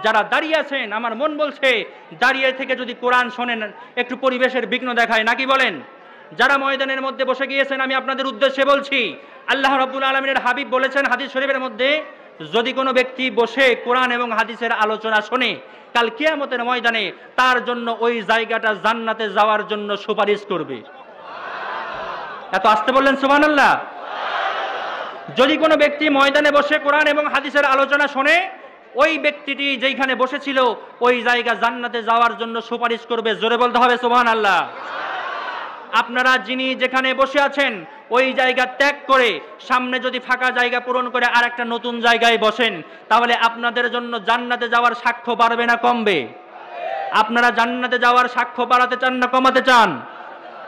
যারা দাঁড়িয়ে আছেন আমার মন বলছে দাঁড়িয়ে থেকে যদি কোরআন শোনেন একটু পরিবেশের বিঘ্ন দেখায় নাকি বলেন? যারা ময়দানের মধ্যে বসে গিয়েছেন আমি আপনাদের উদ্দেশ্যে বলছি, আল্লাহ রাব্বুল আলামিনের হাবিব বলেছেন হাদিস শরীফের মধ্যে, যদি কোনো ব্যক্তি বসে কোরআন এবং হাদিসের আলোচনা শোনে কাল কিয়ামতের ময়দানে তার জন্য ওই জায়গাটা জান্নাতে যাওয়ার জন্য সুপারিশ করবে। এত আসতে বললেন সুবহানাল্লাহ। যদি কোনো ব্যক্তি ময়দানে বসে কোরআন এবং হাদিসের আলোচনা শোনে ওই ব্যক্তিটি যেখানে বসেছিল ওই জায়গা জান্নাতে যাওয়ার জন্য সুপারিশ করবে। জোরে বলতে হবে সুবহানাল্লাহ। আপনারা যিনি যেখানে বসে আছেন ওই জায়গা ত্যাগ করে সামনে যদি ফাঁকা জায়গা পূরণ করে আর একটা নতুন জায়গায় বসেন তাহলে আপনাদের জন্য জান্নাতে যাওয়ার সাক্ষ্য বাড়বে না কমবে? আপনারা জান্নাতে যাওয়ার সাক্ষ্য বাড়াতে চান না কমাতে চান?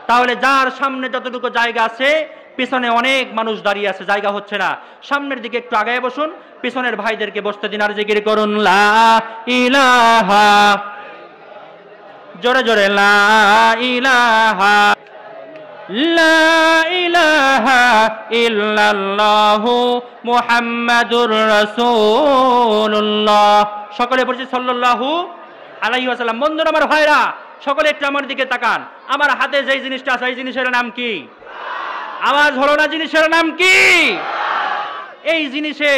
তাহলে যার সামনে যতটুকু জায়গা আছে পিছনে অনেক মানুষ দাঁড়িয়ে আছে, জায়গা হচ্ছে না, সামনের দিকে একটু আগায় বসুন, পিছনের ভাইদেরকে বসতে দিন আর জিকির করুন লা ইলাহা, জোরে জোরে লা ইলাহা লা ইলাহা ইল্লাল্লাহু মুহাম্মাদুর রাসূলুল্লাহ। সকলে বলছি সাল্লাল্লাহু আলাইহি ওয়াসাল্লাম। বন্ধুরা আমার ভাইরা সকলে একটু আমার দিকে তাকান। আমার হাতে যেই জিনিসটা আছে এই জিনিসের নাম কি? আওয়াজ হলো না, জিনিসের নাম কি? এই জিনিসে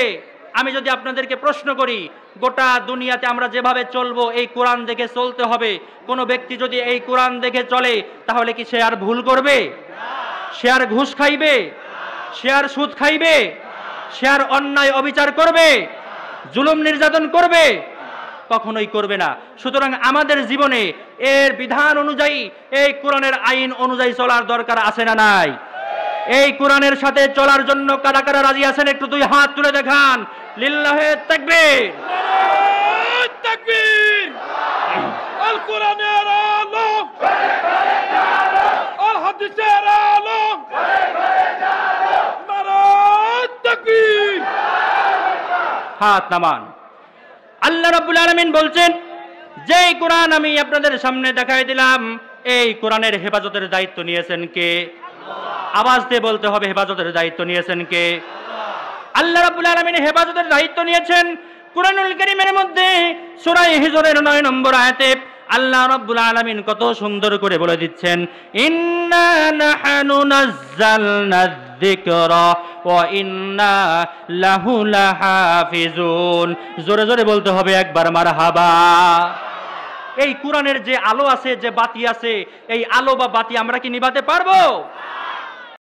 আমি যদি আপনাদেরকে প্রশ্ন করি গোটা দুনিয়াতে আমরা যেভাবে চলবো এই কোরআন দেখে চলতে হবে, কোনো ব্যক্তি যদি এই কোরআন দেখে চলে তাহলে কি সে আর ভুল করবে? সে আর ঘুষ খাইবে? সে আর সুদ খাইবে? সে আর অন্যায় অবিচার করবে? জুলুম নির্যাতন করবে? কখনোই করবে না। সুতরাং আমাদের জীবনে এর বিধান অনুযায়ী এই কোরআনের আইন অনুযায়ী চলার দরকার আছে না নাই? এই কোরআনের সাথে চলার জন্য কারা কারা রাজি আছেন একটু দুই হাত তুলে দেখান। লিল্লাহে তাকবীর, নারায়ে তাকবীর। আল কোরআনের আলো, আল হাদিসের আলো, নারায়ে তাকবীর। হাত নামান। আল্লাহ রাব্বুল আলামিন বলছেন যেই কোরআন আমি আপনাদের সামনে দেখাই দিলাম এই কোরআনের হেফাজতের দায়িত্ব নিয়েছেন কে? আওয়াজ দিয়ে বলতে হবে হেফাজতের দায়িত্ব নিয়েছেন কে? আল্লাহ রাব্বুল আলামিন হেফাজতের দায়িত্ব নিয়েছেন। কুরআনুল কারীমের মধ্যে সূরা হিজরের 9 নম্বর আয়াতে আল্লাহ রাব্বুল আলামিন কত সুন্দর করে বলে দিচ্ছেন, ইন্না নাহনু নাযালনা যিকরা ওয়া ইন্না লাহু লাহাফিজুন। জোরে জোরে বলতে হবে একবার মারহাবা। এই কোরআনের যে আলো আছে, যে বাতি আছে, এই আলো বা বাতি আমরা কি নিভাতে পারবো?